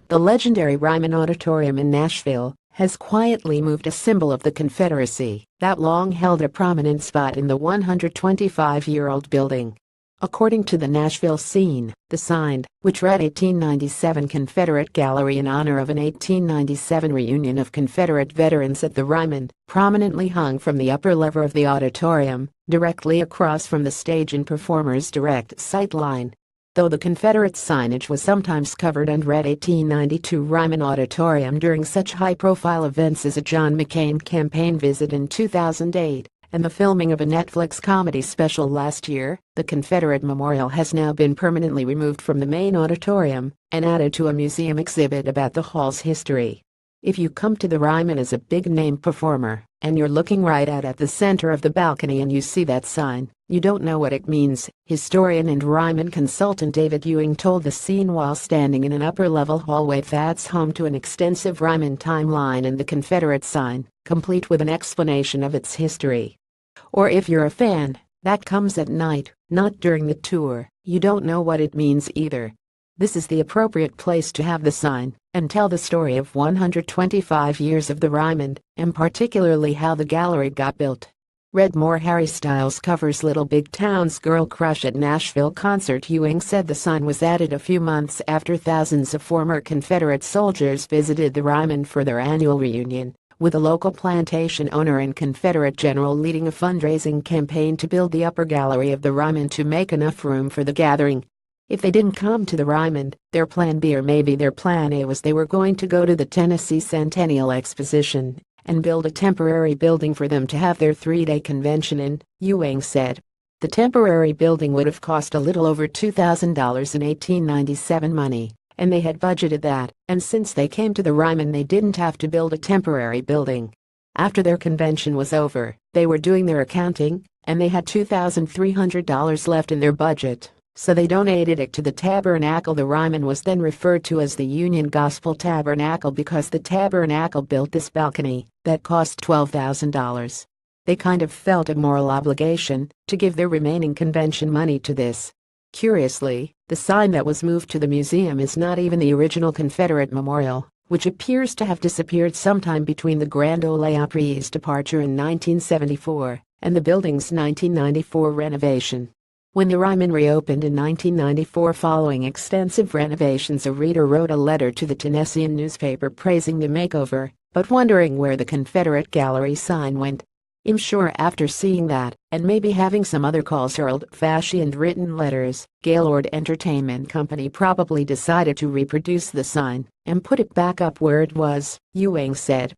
The legendary Ryman Auditorium in Nashville has quietly moved a symbol of the Confederacy that long held a prominent spot in the 125-year-old building. According to the Nashville Scene, the sign, which read 1897 Confederate Gallery in honor of an 1897 reunion of Confederate veterans at the Ryman, prominently hung from the upper level of the auditorium, directly across from the stage and performers' direct sight line. Though the Confederate signage was sometimes covered and read 1892 Ryman Auditorium during such high-profile events as a John McCain campaign visit in 2008, and the filming of a Netflix comedy special last year, the Confederate Memorial has now been permanently removed from the main auditorium and added to a museum exhibit about the hall's history. If you come to the Ryman as a big-name performer, and you're looking right out at the center of the balcony and you see that sign, you don't know what it means, historian and Ryman consultant David Ewing told the Scene while standing in an upper-level hallway that's home to an extensive Ryman timeline and the Confederate sign, complete with an explanation of its history. Or if you're a fan, that comes at night, not during the tour, you don't know what it means either. This is the appropriate place to have the sign and tell the story of 125 years of the Ryman, and particularly how the gallery got built. Read more. Harry Styles covers Little Big Town's Girl Crush at Nashville concert. Ewing said the sign was added a few months after thousands of former Confederate soldiers visited the Ryman for their annual reunion, with a local plantation owner and Confederate general leading a fundraising campaign to build the upper gallery of the Ryman to make enough room for the gathering. If they didn't come to the Ryman, their plan B or maybe their plan A was they were going to go to the Tennessee Centennial Exposition and build a temporary building for them to have their three-day convention in, Ewing said. The temporary building would have cost a little over $2,000 in 1897 money, and they had budgeted that, and since they came to the Ryman they didn't have to build a temporary building. After their convention was over, they were doing their accounting, and they had $2,300 left in their budget. So they donated it to the Tabernacle. The Ryman was then referred to as the Union Gospel Tabernacle because the Tabernacle built this balcony that cost $12,000. They kind of felt a moral obligation to give their remaining convention money to this. Curiously, the sign that was moved to the museum is not even the original Confederate Memorial, which appears to have disappeared sometime between the Grand Ole Opry's departure in 1974 and the building's 1994 renovation. When the Ryman reopened in 1994 following extensive renovations, a reader wrote a letter to the Tennessean newspaper praising the makeover, but wondering where the Confederate Gallery sign went. I'm sure after seeing that, and maybe having some other calls or old-fashioned written letters, Gaylord Entertainment Company probably decided to reproduce the sign and put it back up where it was, Ewing said.